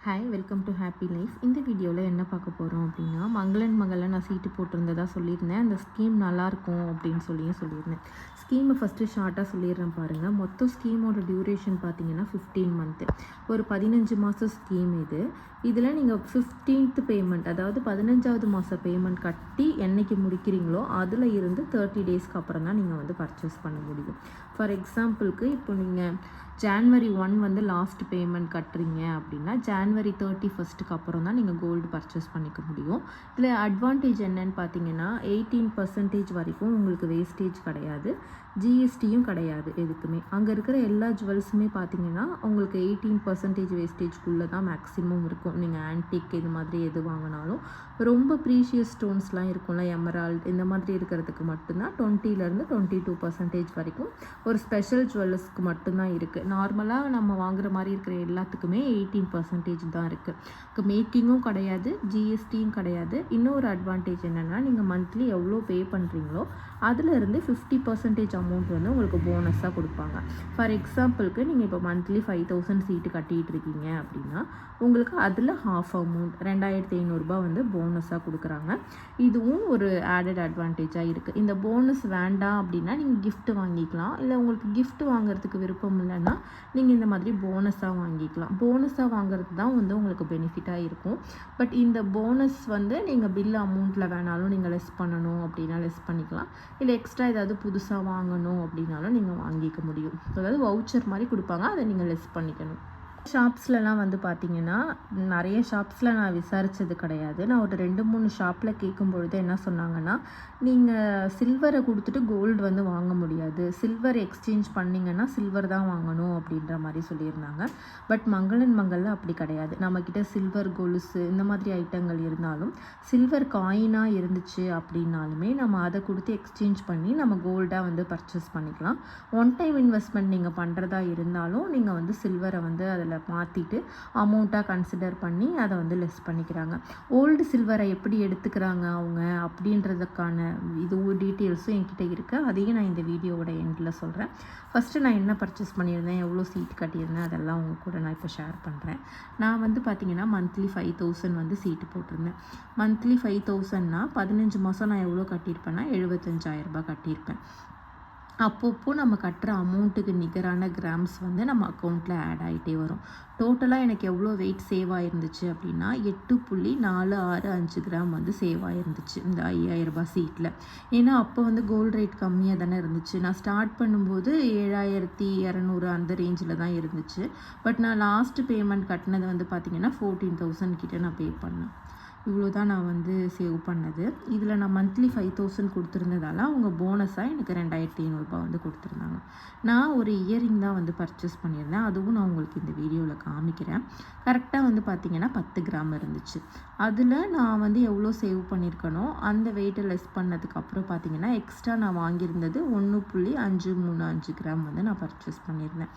Hi, welcome to happy life. இந்த வீடியோவில் என்ன பார்க்க போகிறோம் அப்படின்னா, மங்களன் மகளில் நான் சீட்டு போட்டிருந்ததா சொல்லியிருந்தேன். அந்த ஸ்கீம் நல்லாயிருக்கும் அப்படின்னு சொல்லியிருந்தேன். ஸ்கீமை ஃபஸ்ட்டு ஷார்ட்டாக சொல்லிடுறேன் பாருங்கள். மொத்தம் ஸ்கீமோட டியூரேஷன் பார்த்தீங்கன்னா 15 மந்த்து. ஒரு 15 மாதம் ஸ்கீம் இது. இதில் நீங்கள் 15th பேமெண்ட், அதாவது 15வது மாதம் பேமெண்ட் கட்டி என்னைக்கு முடிக்கிறீங்களோ அதில் இருந்து 30 டேஸ்க்கு அப்புறம் தான் நீங்கள் வந்து பர்ச்சேஸ் பண்ண முடியும். ஃபார் எக்ஸாம்பிளுக்கு இப்போ நீங்கள் ஜான்வரி 1 வந்து லாஸ்ட் பேமெண்ட் கட்டுறீங்க அப்படின்னா ஜான்வரி 31க்கு அப்புறம் தான் நீங்கள் கோல்டு பர்ச்சேஸ் பண்ணிக்க முடியும். இதில் அட்வான்டேஜ் என்னன்னு பார்த்தீங்கன்னா 18% வரைக்கும் உங்களுக்கு வேஸ்டேஜ் கிடையாது, ஜிஎஸ்டியும் கிடையாது எதுக்குமே. அங்கே இருக்கிற எல்லா ஜுவல்ஸுமே பார்த்தீங்கன்னா உங்களுக்கு 18% வேஸ்டேஜ்குள்ளே தான் மேக்ஸிமம் இருக்கும். நீங்கள் ஆன்டிக் இது மாதிரி எது வாங்கினாலும் ரொம்ப ப்ரீஷியஸ் ஸ்டோன்ஸ்லாம் இருக்கும்ல, எமரால்ட் இந்த மாதிரி இருக்கிறதுக்கு மட்டும்தான் 20லேருந்து 22% வரைக்கும் ஒரு ஸ்பெஷல் ஜுவல்லர்ஸ்க்கு மட்டும்தான் இருக்குது. நார்மலாக நம்ம வாங்குற மாதிரி இருக்கிற எல்லாத்துக்குமே 18% தான் இருக்குது. மேக்கிங்கும் கிடையாது, ஜிஎஸ்டியும் கிடையாது. இன்னொரு அட்வான்டேஜ் என்னென்னா, நீங்கள் மந்த்லி எவ்வளோ பே பண்ணுறீங்களோ அதிலிருந்து 50% அமௌண்ட் வந்து உங்களுக்கு போனஸாக கொடுப்பாங்க. ஃபார் எக்ஸாம்பிளுக்கு நீங்கள் இப்போ மந்த்லி 5000 சீட்டு கட்டிகிட்டு இருக்கீங்க அப்படின்னா உங்களுக்கு அதில் ஹாஃப் அமௌண்ட் 2500 வந்து போனஸாக கொடுக்குறாங்க. இதுவும் ஒரு ஆடட் அட்வான்டேஜாக இருக்குது. இந்த போனஸ் வேண்டாம் அப்படின்னா நீங்கள் கிஃப்ட் வாங்கிக்கலாம். இல்லை உங்களுக்கு கிஃப்ட் வாங்குறதுக்கு விருப்பம் இல்லைன்னா நீங்கள் இந்த மாதிரி போனஸாக வாங்கிக்கலாம். போனஸாக வாங்குறது தான் வந்து உங்களுக்கு பெனிஃபிட்டாக இருக்கும். பட் இந்த போனஸ் வந்து நீங்கள் பில் அமௌண்ட்டில் வேணாலும் நீங்கள் லெஸ் பண்ணணும் அப்படின்னா லெஸ் பண்ணிக்கலாம். இல்லை எக்ஸ்ட்ரா ஏதாவது புதுசாக வாங்கணும் அப்படின்னாலும் நீங்கள் வாங்கிக்க முடியும். அதாவது வவுச்சர் மாதிரி கொடுப்பாங்க, அதை நீங்கள் லெஸ் பண்ணிக்கணும். ஷாப்ஸ்லலாம் வந்து பார்த்திங்கன்னா, நிறைய ஷாப்ஸில் நான் விசாரித்தது கிடையாது. நான் ஒரு 2-3 ஷாப்பில் கேட்கும்பொழுது என்ன சொன்னாங்கன்னா, நீங்கள் சில்வரை கொடுத்துட்டு கோல்டு வந்து வாங்க முடியாது, சில்வர் எக்ஸ்சேஞ்ச் பண்ணிங்கன்னா சில்வர் தான் வாங்கணும் அப்படின்ற மாதிரி சொல்லியிருந்தாங்க. பட் மங்களன் மங்களில் அப்படி கிடையாது. நம்மக்கிட்ட சில்வர் கொலுசு இந்த மாதிரி ஐட்டங்கள் இருந்தாலும் சில்வர் காயினாக இருந்துச்சு அப்படின்னாலுமே நம்ம அதை கொடுத்து எக்ஸ்சேஞ்ச் பண்ணி நம்ம கோல்டாக வந்து பர்ச்சேஸ் பண்ணிக்கலாம். ஒன் டைம் இன்வெஸ்ட்மெண்ட் நீங்கள் பண்ணுறதா இருந்தாலும் நீங்கள் வந்து சில்வரை வந்து அதில் மாற்றிட்டு அமௌண்ட்டாக கன்சிடர் பண்ணி அதை வந்து லெஸ் பண்ணிக்கிறாங்க. ஓல்டு சில்வரை எப்படி எடுத்துக்கிறாங்க அவங்க அப்படின்றதுக்கான இது டீட்டெயில்ஸும் என்கிட்ட இருக்குது. அதையும் நான் இந்த வீடியோவோட எண்டில் சொல்கிறேன். ஃபஸ்ட்டு நான் என்ன பர்ச்சேஸ் பண்ணியிருந்தேன், எவ்வளோ சீட் கட்டியிருந்தேன், அதெல்லாம் உங்கள் கூட நான் இப்போ ஷேர் பண்ணுறேன். நான் வந்து பார்த்திங்கன்னா மந்த்லி 5000 வந்து சீட்டு போட்டிருந்தேன். மந்த்லி 5000னா 15 மாதம் நான் எவ்வளோ கட்டியிருப்பேன்னா 75,000 கட்டியிருப்பேன். அப்பப்போ நம்ம கட்டுற அமௌண்ட்டுக்கு நிகரான கிராம்ஸ் வந்து நம்ம அக்கௌண்ட்டில் ஆட் ஆகிட்டே வரும். டோட்டலாக எனக்கு எவ்வளோ வெயிட் சேவ் ஆகிருந்துச்சு அப்படின்னா 8.465 கிராம் வந்து சேவ் ஆகிருந்துச்சு இந்த 5000 சீட்டில். ஏன்னா அப்போ வந்து கோல்டு ரேட் கம்மியாக தானே இருந்துச்சு. நான் ஸ்டார்ட் பண்ணும்போது 7200 அந்த ரேஞ்சில் தான் இருந்துச்சு. பட் நான் லாஸ்ட்டு பேமெண்ட் கட்டினது வந்து பார்த்திங்கன்னா 14,000 கிட்ட நான் பே பண்ணேன். இவ்வளோ தான் நான் வந்து சேவ் பண்ணது. இதில் நான் மந்த்லி 5000 கொடுத்துருந்ததால அவங்க போனஸாக எனக்கு 2500 வந்து கொடுத்துருந்தாங்க. நான் ஒரு இயரிங் தான் வந்து பர்ச்சேஸ் பண்ணியிருந்தேன். அதுவும் நான் உங்களுக்கு இந்த வீடியோவில் காமிக்கிறேன். கரெக்டாக வந்து பார்த்திங்கன்னா 10 கிராம் இருந்துச்சு. அதில் நான் வந்து எவ்வளோ சேவ் பண்ணியிருக்கணும் அந்த வெயிட்டை லெஸ் பண்ணதுக்கப்புறம் பார்த்திங்கன்னா எக்ஸ்ட்ரா நான் வாங்கியிருந்தது 1.535 கிராம் வந்து நான் பர்ச்சேஸ் பண்ணியிருந்தேன்.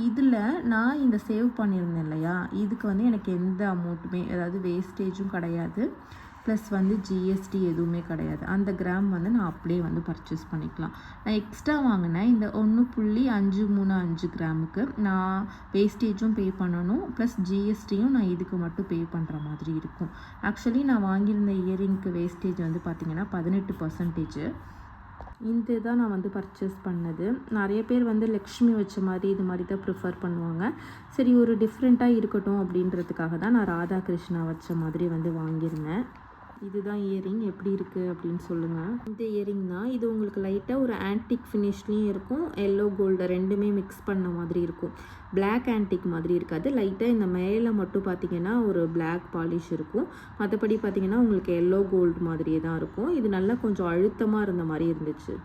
இதில் நான் இந்த சேவ் பண்ணியிருந்தேன் இல்லையா, இதுக்கு வந்து எனக்கு எந்த அமௌண்ட்டுமே, அதாவது வேஸ்டேஜும் கிடையாது, ப்ளஸ் வந்து ஜிஎஸ்டி எதுவுமே கிடையாது. அந்த கிராம் வந்து நான் அப்படியே வந்து பர்ச்சேஸ் பண்ணிக்கலாம். நான் எக்ஸ்ட்ரா வாங்கினேன் இந்த 1.535 கிராமுக்கு நான் வேஸ்டேஜும் பே பண்ணணும், ப்ளஸ் ஜிஎஸ்டியும் நான் இதுக்கு மட்டும் பே பண்ணுற மாதிரி இருக்கும். ஆக்சுவலி நான் வாங்கியிருந்த இயரிங்க்கு வேஸ்டேஜ் வந்து பார்த்திங்கன்னா 18%. இது தான் நான் வந்து பர்ச்சேஸ் பண்ணது. நிறைய பேர் வந்து லக்ஷ்மி வச்ச மாதிரி இது மாதிரி தான் ப்ரிஃபர் பண்ணுவாங்க. சரி, ஒரு டிஃப்ரெண்ட்டாக இருக்கட்டும் அப்படின்றதுக்காக தான் நான் ராதாகிருஷ்ணா வச்ச மாதிரி வந்து வாங்கியிருந்தேன். இதுதான் இயரிங், எப்படி இருக்குது அப்படின்னு சொல்லுங்கள். இந்த இயரிங் தான் இது. உங்களுக்கு லைட்டாக ஒரு ஆன்டிக் ஃபினிஷ்லேயும் இருக்கும், எல்லோ கோல்டு ரெண்டுமே மிக்ஸ் பண்ண மாதிரி இருக்கும். பிளாக் ஆன்டிக் மாதிரி இருக்காது. லைட்டாக இந்த மேலே மட்டும் பார்த்திங்கன்னா ஒரு பிளாக் பாலிஷ் இருக்கும். மற்றபடி பார்த்திங்கன்னா உங்களுக்கு எல்லோ கோல்டு மாதிரியே தான் இருக்கும். இது நல்லா கொஞ்சம் அழுத்தமாக இருந்த மாதிரி இருந்துச்சு.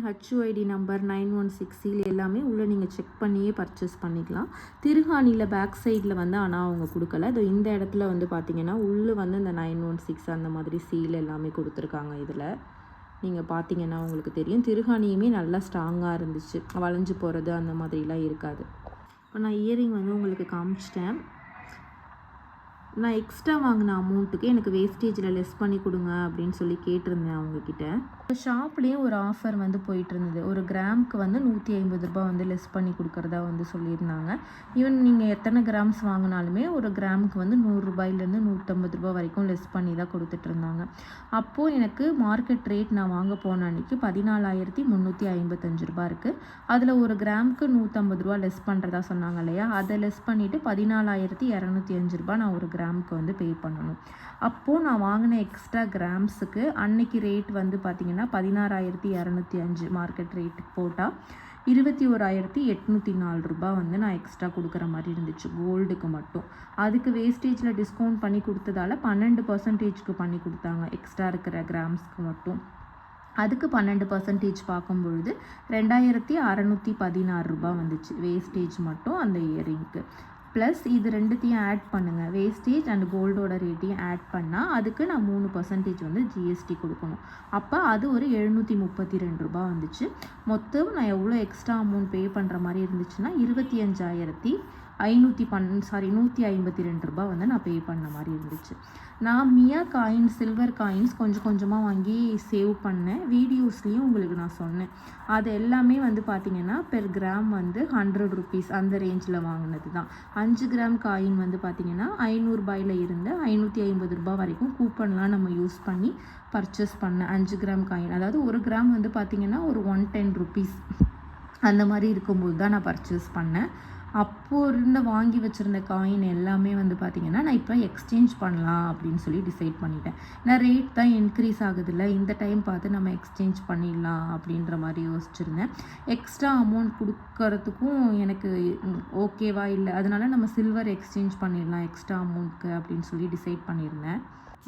HUID நம்பர் 916 சீல் எல்லாமே உள்ளே நீங்கள் செக் பண்ணியே பர்ச்சேஸ் பண்ணிக்கலாம். திருகாணியில் பேக் சைடில் வந்து ஆனால் அவங்க கொடுக்கல. அது இந்த இடத்துல வந்து பார்த்திங்கன்னா உள்ளே வந்து இந்த 916 அந்த மாதிரி சீல் எல்லாமே கொடுத்துருக்காங்க. இதில் நீங்கள் பார்த்தீங்கன்னா உங்களுக்கு தெரியும். திருகாணியுமே நல்லா ஸ்ட்ராங்காக இருந்துச்சு, வளைஞ்சு போகிறது அந்த மாதிரிலாம் இருக்காது. இப்போ நான் இயரிங் வந்து உங்களுக்கு காமிச்சிட்டேன். நான் எக்ஸ்ட்ரா வாங்கின அமௌண்ட்டுக்கு எனக்கு வேஸ்டேஜில் லெஸ் பண்ணி கொடுங்க அப்படின்னு சொல்லி கேட்டிருந்தேன் அவங்கக்கிட்ட. இப்போ ஷாப்லேயும் ஒரு ஆஃபர் வந்து போயிட்டு இருந்தது. ஒரு கிராமுக்கு வந்து 150 ரூபா வந்து லெஸ் பண்ணி கொடுக்குறதா வந்து சொல்லியிருந்தாங்க. ஈவன் நீங்கள் எத்தனை கிராம்ஸ் வாங்கினாலுமே ஒரு கிராமுக்கு வந்து 100 ரூபாயிலேருந்து 150 ரூபா வரைக்கும் லெஸ் பண்ணி தான் கொடுத்துட்ருந்தாங்க. அப்போது எனக்கு மார்க்கெட் ரேட் நான் வாங்க போன அன்றைக்கி 14,355 ரூபா இருக்குது. அதில் ஒரு கிராமுக்கு 150 ரூபா லெஸ் பண்ணுறதா சொன்னாங்க இல்லையா, அதை லெஸ் பண்ணிவிட்டு 14,205 ரூபா நான் ஒரு கிராமுக்கு வந்து பே பண்ணணும். அப்போது நான் வாங்கின எக்ஸ்ட்ரா கிராம்ஸுக்கு அன்னைக்கு ரேட் வந்து பார்த்திங்கன்னா 16,205 மார்க்கெட் ரேட்டுக்கு போட்டால் 21,804 ரூபா வந்து நான் எக்ஸ்ட்ரா கொடுக்குற மாதிரி இருந்துச்சு கோல்டுக்கு மட்டும். அதுக்கு வேஸ்டேஜில் டிஸ்கவுண்ட் பண்ணி கொடுத்ததால 12% பண்ணி கொடுத்தாங்க எக்ஸ்ட்ரா இருக்கிற கிராம்ஸ்க்கு மட்டும். அதுக்கு 12% பார்க்கும்பொழுது 2,616 ரூபா வந்துச்சு வேஸ்டேஜ் மட்டும் அந்த இயரிங்க்கு. ப்ளஸ் இது ரெண்டுத்தையும் ஆட் பண்ணுங்கள், வேஸ்டேஜ் அண்ட் கோல்டோட ரேட்டையும் ஆட் பண்ணால் அதுக்கு நான் 3% வந்து ஜிஎஸ்டி கொடுக்கணும். அப்போ அது ஒரு 732 ரூபா வந்துச்சு. மொத்தம் நான் எவ்வளோ எக்ஸ்ட்ரா அமௌண்ட் பே பண்ணுற மாதிரி இருந்துச்சுன்னா 152 ரூபா வந்து நான் பே பண்ண மாதிரி இருந்துச்சு. நான் மியா காயின்ஸ், சில்வர் காயின்ஸ் கொஞ்சம் கொஞ்சமாக வாங்கி சேவ் பண்ணேன். வீடியோஸ்லேயும் உங்களுக்கு நான் சொன்னேன். அது எல்லாமே வந்து பார்த்திங்கன்னா பெர் கிராம் வந்து 100 ருபீஸ் அந்த ரேஞ்சில் வாங்கினது தான். 5 கிராம் காயின் வந்து பார்த்திங்கன்னா 500 ரூபாயில் இருந்து 550 ரூபா வரைக்கும் கூப்பன்லாம் நம்ம யூஸ் பண்ணி பர்ச்சேஸ் பண்ணேன். 5 கிராம் காயின், அதாவது ஒரு கிராம் வந்து பார்த்திங்கன்னா ஒரு 110 ருபீஸ் அந்த மாதிரி இருக்கும்போது தான் நான் பர்ச்சேஸ் பண்ணேன். அப்போது இருந்த வாங்கி வச்சுருந்த காயின் எல்லாமே வந்து பார்த்திங்கன்னா நான் இப்போ எக்ஸ்சேஞ்ச் பண்ணலாம் அப்படின்னு சொல்லி டிசைட் பண்ணிட்டேன். நான் ரேட் தான் இன்க்ரீஸ் ஆகுதில்ல, இந்த டைம் பார்த்து நம்ம எக்ஸ்சேஞ்ச் பண்ணிடலாம் அப்படின்ற மாதிரி யோசிச்சுருந்தேன். எக்ஸ்ட்ரா அமௌண்ட் கொடுக்கறதுக்கும் எனக்கு ஓகேவா இல்லை, அதனால நம்ம சில்வர் எக்ஸ்சேஞ்ச் பண்ணிடலாம் எக்ஸ்ட்ரா அமௌண்ட்க்கு அப்படின்னு சொல்லி டிசைட் பண்ணியிருந்தேன்.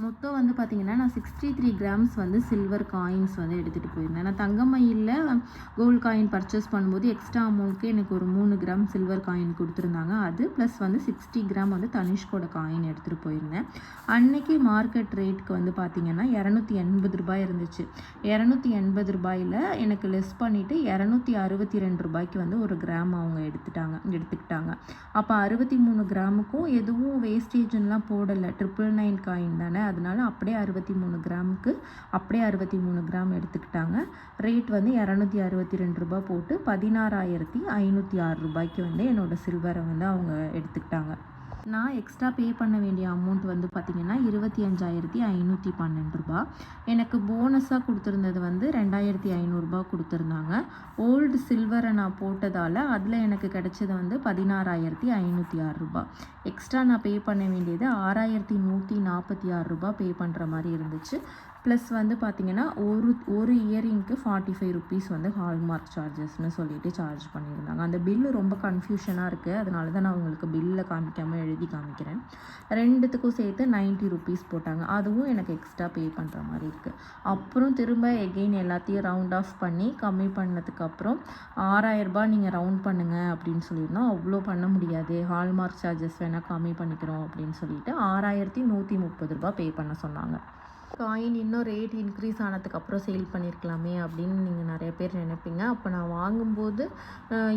மொத்தம் வந்து பார்த்திங்கன்னா நான் 63 கிராம்ஸ் வந்து சில்வர் காயின்ஸ் வந்து எடுத்துகிட்டு போயிருந்தேன். நான் தங்கமயிலில் கோல்டு காயின் பர்ச்சேஸ் பண்ணும்போது எக்ஸ்ட்ரா அமௌண்ட்க்கு எனக்கு ஒரு 3 கிராம் சில்வர் காயின் கொடுத்துருந்தாங்க. அது ப்ளஸ் வந்து 60 கிராம் வந்து தனிஷ்கோட காயின் எடுத்துகிட்டு போயிருந்தேன். அன்னைக்கு மார்க்கெட் ரேட்டுக்கு வந்து பார்த்திங்கன்னா 280 ரூபாய் இருந்துச்சு. 280 ரூபாயில் எனக்கு லெஸ் பண்ணிவிட்டு 262 ரூபாய்க்கு வந்து ஒரு கிராம் அவங்க எடுத்துக்கிட்டாங்க. அப்போ 63 கிராமுக்கும் எதுவும் வேஸ்டேஜ்லாம் போடலை, 999 காயின் தானே, அதனால அப்படியே 63 கிராமுக்கு அப்படியே 63 கிராம் எடுத்துக்கிட்டாங்க. ரேட் வந்து 262 ரூபா போட்டு 16,506 ரூபாய்க்கு வந்து என்னோடய சில்வரை வந்து அவங்க எடுத்துக்கிட்டாங்க. நான் எக்ஸ்ட்ரா பே பண்ண வேண்டிய அமௌண்ட் வந்து பார்த்திங்கன்னா 25,512 ரூபா. எனக்கு போனஸாக கொடுத்துருந்தது வந்து 2,500 ரூபா கொடுத்துருந்தாங்க. ஓல்டு சில்வரை நான் போட்டதால் அதில் எனக்கு கிடைச்சது வந்து 16,506 ரூபா. எக்ஸ்ட்ரா நான் பே பண்ண வேண்டியது 6,146 ரூபா பே பண்ணுற மாதிரி இருந்துச்சு. ப்ளஸ் வந்து பார்த்திங்கன்னா ஒரு இயரிங்க்கு 45 ருபீஸ் வந்து ஹால்மார்க் சார்ஜஸ்னு சொல்லிட்டு சார்ஜ் பண்ணியிருந்தாங்க. அந்த பில்லு ரொம்ப கன்ஃபியூஷனாக இருக்குது, அதனால தான் நான் உங்களுக்கு பில்லில் காமிக்காமல் எழுதி காமிக்கிறேன். ரெண்டுத்துக்கும் சேர்த்து 90 ருபீஸ் போட்டாங்க. அதுவும் எனக்கு எக்ஸ்ட்ரா பே பண்ணுற மாதிரி இருக்குது. அப்புறம் திரும்ப எகெயின் எல்லாத்தையும் ரவுண்ட் ஆஃப் பண்ணி கம்மி பண்ணதுக்கப்புறம் 6,000 ரூபா நீங்கள் ரவுண்ட் பண்ணுங்கள் அப்படின்னு சொல்லியிருந்தோம். அவ்வளோ பண்ண முடியாது, ஹால்மார்க் சார்ஜஸ் வேணால் கம்மி பண்ணிக்கிறோம் அப்படின்னு சொல்லிட்டு 6,130 ரூபா பே பண்ண சொன்னாங்க. காயின் இன்னும் ரேட் இன்க்ரீஸ் ஆனதுக்கப்புறம் சேல் பண்ணியிருக்கலாமே அப்படின்னு நீங்கள் நிறைய பேர் நினைப்பீங்க. அப்போ நான் வாங்கும்போது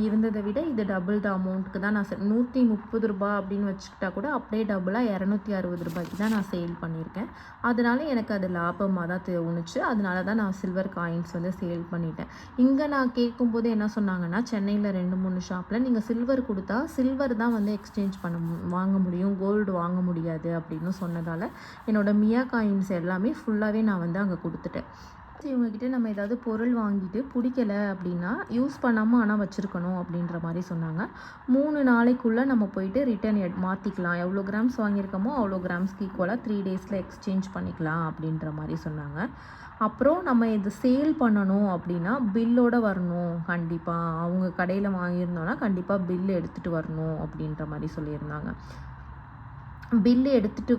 இருந்ததை விட இது டபுள் த அமௌண்ட்டுக்கு தான் நான் 130 ரூபா அப்படின்னு வச்சுக்கிட்டா கூட அப்படியே டபுளாக 260 ரூபாய்க்கு தான் நான் சேல் பண்ணியிருக்கேன். அதனால எனக்கு அது லாபமாக தான் தோணுச்சு. அதனால தான் நான் சில்வர் காயின்ஸ் வந்து சேல் பண்ணிட்டேன். இங்கே நான் கேட்கும்போது என்ன சொன்னாங்கன்னா, சென்னையில் 2-3 ஷாப்பில் நீங்கள் சில்வர் கொடுத்தா சில்வர் தான் வந்து எக்ஸ்சேஞ்ச் வாங்க முடியும், கோல்டு வாங்க முடியாது அப்படின்னு சொன்னதால் என்னோடய மியா காயின்ஸ் எல்லாமே ஃபுல்லாகவே நான் வந்து அங்கே கொடுத்துட்டேன். இவங்ககிட்ட நம்ம ஏதாவது பொருள் வாங்கிட்டு பிடிக்கலை அப்படின்னா யூஸ் பண்ணாமல் ஆனால் வச்சுருக்கணும் அப்படின்ற மாதிரி சொன்னாங்க. 3 நாளைக்குள்ளே நம்ம போயிட்டு ரிட்டன் மாற்றிக்கலாம், எவ்வளோ கிராம்ஸ் வாங்கியிருக்கோமோ அவ்வளோ கிராம்ஸ்க்கு ஈக்குவலாக 3 டேஸில் எக்ஸ்சேஞ்ச் பண்ணிக்கலாம் அப்படின்ற மாதிரி சொன்னாங்க. அப்புறம் நம்ம இது சேல் பண்ணணும் அப்படின்னா பில்லோடு வரணும், கண்டிப்பாக அவங்க கடையில் வாங்கியிருந்தோன்னா கண்டிப்பாக பில்லு எடுத்துகிட்டு வரணும் அப்படின்ற மாதிரி சொல்லியிருந்தாங்க. பில்லு எடுத்துகிட்டு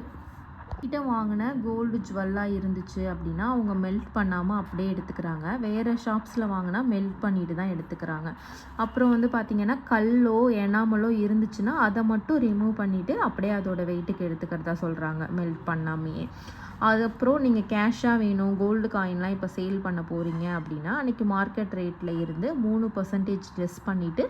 கிட்ட வாங்கின கோல்டு ஜுவல்லாக இருந்துச்சு அப்படின்னா அவங்க மெல்ட் பண்ணாமல் அப்படியே எடுத்துக்கிறாங்க. வேறு ஷாப்ஸில் வாங்கினா மெல்ட் பண்ணிட்டு தான் எடுத்துக்கிறாங்க. அப்புறம் வந்து பார்த்திங்கன்னா கல்லோ எனாமலோ இருந்துச்சுன்னா அதை மட்டும் ரிமூவ் பண்ணிவிட்டு அப்படியே அதோட வெயிட்டுக்கு எடுத்துக்கிறதா சொல்கிறாங்க, மெல்ட் பண்ணாமையே. அதுக்கப்புறம் நீங்கள் கேஷாக வேணும், கோல்டு காயின்லாம் இப்போ சேல் பண்ண போகிறீங்க அப்படின்னா அன்றைக்கி மார்க்கெட் ரேட்டில் இருந்து 3% லெஸ் பண்ணிவிட்டு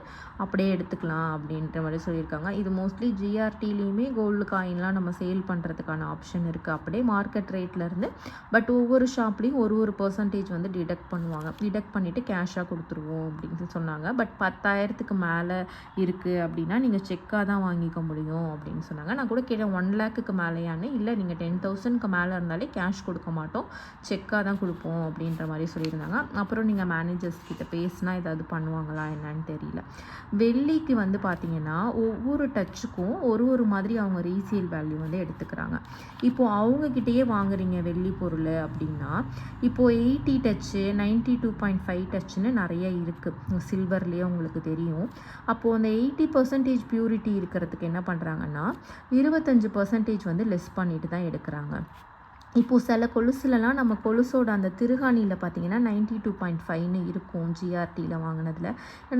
அப்படியே எடுத்துக்கலாம் அப்படின்ற மாதிரி சொல்லியிருக்காங்க. இது மோஸ்ட்லி ஜிஆர்டிலையுமே கோல்டு காயின்லாம் நம்ம சேல் பண்ணுறதுக்கான ஆப்ஷன் இருக்குது, அப்படியே மார்க்கெட் ரேட்லேருந்து. பட் ஒவ்வொரு ஷாப்லேயும் ஒரு பர்சன்டேஜ் வந்து டிடக்ட் பண்ணுவாங்க. டிடக்ட் பண்ணிவிட்டு கேஷாக கொடுத்துருவோம் அப்படின்னு சொன்னாங்க. பட் 10,000க்கு மேலே இருக்குது அப்படின்னா நீங்கள் செக்காக தான் வாங்கிக்க முடியும் அப்படின்னு சொன்னாங்க. நான் கூட கேட்டேன் 1 lakhக்கு மேலேயான்னு. இல்லை, நீங்கள் 10,000க்கு மேலே இருந்தாலே கேஷ் கொடுக்க மாட்டோம், செக்காக தான் கொடுப்போம் அப்படின்ற மாதிரி சொல்லியிருந்தாங்க. அப்புறம் நீங்கள் மேனேஜர்ஸ் கிட்ட பேசினா ஏதாவது பண்ணுவாங்களா என்னன்னு தெரியல. வெள்ளிக்கு வந்து பார்த்திங்கன்னா ஒவ்வொரு டச்சுக்கும் ஒரு மாதிரி அவங்க ரீசேல் வேல்யூ வந்து எடுத்துக்கிறாங்க. இப்போது அவங்கக்கிட்டேயே வாங்குறீங்க வெள்ளி பொருள் அப்படின்னா இப்போது 80 டச்சு 92.5 டச்சுன்னு நிறைய இருக்குது சில்வர்லேயே உங்களுக்கு தெரியும். அப்போது அந்த 80% பியூரிட்டி இருக்கிறதுக்கு என்ன பண்ணுறாங்கன்னா 25% வந்து லெஸ் பண்ணிட்டு தான் எடுக்கிறாங்க. இப்போது சில கொலுசுலலாம் நம்ம கொலுசோட அந்த திருகாணியில் பார்த்திங்கன்னா 92.5ன்னு இருக்கும், ஜிஆர்டியில் வாங்கினதில்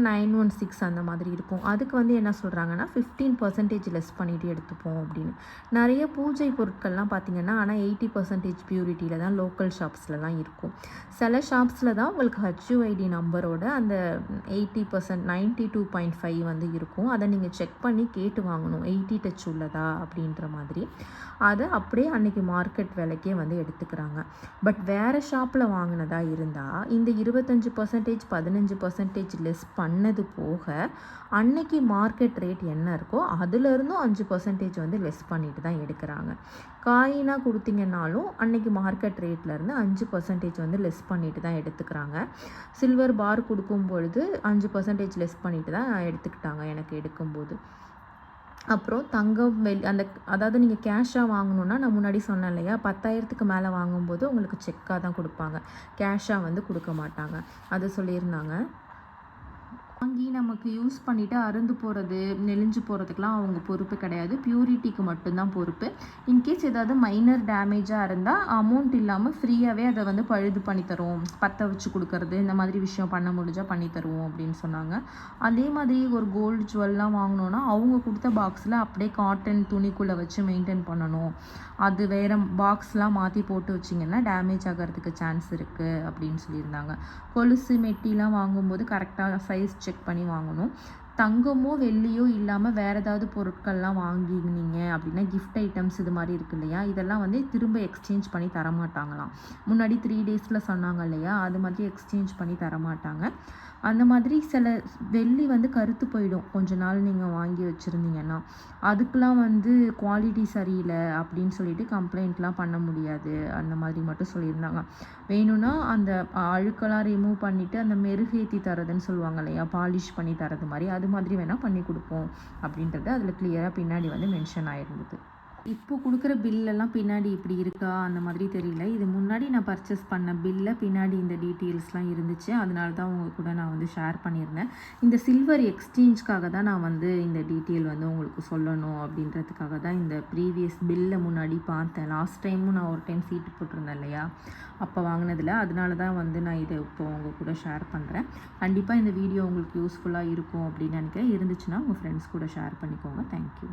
916 அந்த மாதிரி இருக்கும். அதுக்கு வந்து என்ன சொல்கிறாங்கன்னா 15% லெஸ் பண்ணிவிட்டு எடுத்துப்போம் அப்படின்னு. நிறைய பூஜை பொருட்கள்லாம் பார்த்திங்கன்னா ஆனால் 80% பியூரிட்டியில் தான் லோக்கல் ஷாப்ஸ்லலாம் இருக்கும். சில ஷாப்ஸில் தான் உங்களுக்கு HUID நம்பரோட அந்த 80% 92.5 வந்து இருக்கும். அதை நீங்கள் செக் பண்ணி கேட்டு வாங்கணும், 80 டச் உள்ளதா அப்படின்ற மாதிரி. அதை அப்படியே அன்றைக்கி மார்க்கெட் விலைக்கே வந்து எடுத்துக்கிறாங்க. பட் வேறு ஷாப்பில் வாங்கினதா இருந்தால் இந்த 25% 15% லெஸ் பண்ணது போக அன்னைக்கு மார்க்கெட் ரேட் என்ன இருக்கோ அதுலேருந்தும் 5% வந்து லெஸ் பண்ணிட்டு தான் எடுக்கிறாங்க. காயினாக கொடுத்தீங்கன்னாலும் அன்னைக்கு மார்க்கெட் ரேட்லேருந்து 5% வந்து லெஸ் பண்ணிட்டு தான் எடுத்துக்கிறாங்க. சில்வர் பார் கொடுக்கும் பொழுது 5% லெஸ் பண்ணிட்டு தான் எடுத்துக்கிட்டாங்க எனக்கு எடுக்கும்போது. அப்புறம் தங்கம் அந்த அதாவது நீங்கள் கேஷாக வாங்கணுன்னா நான் முன்னாடி சொன்னேன் இல்லையா, 10,000க்கு மேலே வாங்கும்போது உங்களுக்கு செக்காக தான் கொடுப்பாங்க, கேஷாக வந்து கொடுக்க மாட்டாங்க, அது சொல்லியிருந்தாங்க. வாங்கி நமக்கு யூஸ் பண்ணிவிட்டு அருந்து போகிறது நெளிஞ்சு போகிறதுக்கெலாம் அவங்க பொறுப்பு கிடையாது, பியூரிட்டிக்கு மட்டும்தான் பொறுப்பு. இன்கேஸ் ஏதாவது மைனர் டேமேஜாக இருந்தால் அமௌண்ட் இல்லாமல் ஃப்ரீயாகவே அதை வந்து பழுது பண்ணி தருவோம், பற்ற வச்சு கொடுக்கறது இந்த மாதிரி விஷயம் பண்ண முடிஞ்சால் பண்ணி தருவோம் அப்படின்னு சொன்னாங்க. அதே மாதிரி ஒரு கோல்டு ஜுவல்லாம் வாங்கினோன்னா அவங்க கொடுத்த பாக்ஸில் அப்படியே காட்டன் துணிக்குள்ளே வச்சு மெயின்டைன் பண்ணணும், அது வேறு பாக்ஸ்லாம் மாற்றி போட்டு வச்சிங்கன்னா டேமேஜ் ஆகிறதுக்கு சான்ஸ் இருக்குது அப்படின்னு சொல்லியிருந்தாங்க. கொலுசு மெட்டிலாம் வாங்கும்போது கரெக்டாக சைஸ் செக் பண்ணி வாங்கணும். தங்கமோ வெள்ளியோ இல்லாமல் வேறு ஏதாவது பொருட்கள்லாம் வாங்கினீங்க அப்படின்னா கிஃப்ட் ஐட்டம்ஸ் இது மாதிரி இருக்கு இல்லையா, இதெல்லாம் வந்து திரும்ப எக்ஸ்சேஞ்ச் பண்ணி தரமாட்டாங்களாம். முன்னாடி 3 டேஸில் சொன்னாங்க இல்லையா, அது மாதிரி எக்ஸ்சேஞ்ச் பண்ணி தரமாட்டாங்க. அந்த மாதிரி சில வெள்ளி வந்து கருத்து போயிடும் கொஞ்ச நாள் நீங்கள் வாங்கி வச்சுருந்தீங்கன்னா, அதுக்கெலாம் வந்து குவாலிட்டி சரியில்லை அப்படின்னு சொல்லிட்டு கம்ப்ளைண்ட்லாம் பண்ண முடியாது, அந்த மாதிரி மட்டும் சொல்லியிருந்தாங்க. வேணும்னா அந்த அழுக்கெல்லாம் ரிமூவ் பண்ணிவிட்டு அந்த மெருகேற்றி தரதுன்னு சொல்லுவாங்க இல்லையா, பாலிஷ் பண்ணி தரது மாதிரி, அது மாதிரி வேணால் பண்ணி கொடுப்போம் அப்படின்றது அதில் கிளியராக பின்னாடி வந்து மென்ஷன் ஆகிருந்தது. இப்போ கொடுக்குற பில்லெல்லாம் பின்னாடி இப்படி இருக்கா அந்த மாதிரி தெரியல. இது முன்னாடி நான் பர்ச்சேஸ் பண்ண பில்லில் பின்னாடி இந்த டீட்டெயில்ஸ்லாம் இருந்துச்சு, அதனால தான் உங்கள் கூட நான் வந்து ஷேர் பண்ணியிருந்தேன். இந்த சில்வர் எக்ஸ்சேஞ்ச்காக தான் நான் வந்து இந்த டீட்டெயில் வந்து உங்களுக்கு சொல்லணும் அப்படின்றதுக்காக தான் இந்த ப்ரீவியஸ் பில்லை முன்னாடி பார்த்தேன். லாஸ்ட் டைமும் நான் ஒரு டைம் சீட்டு போட்டிருந்தேன் இல்லையா, அப்போ வாங்கினதில், அதனால தான் வந்து நான் இதை இப்போ உங்கள் கூட ஷேர் பண்ணுறேன். கண்டிப்பாக இந்த வீடியோ உங்களுக்கு யூஸ்ஃபுல்லாக இருக்கும் அப்படின்னு நினைக்கிறேன். இருந்துச்சுன்னா உங்கள் ஃப்ரெண்ட்ஸ் கூட ஷேர் பண்ணிக்கோங்க. தேங்க்யூ.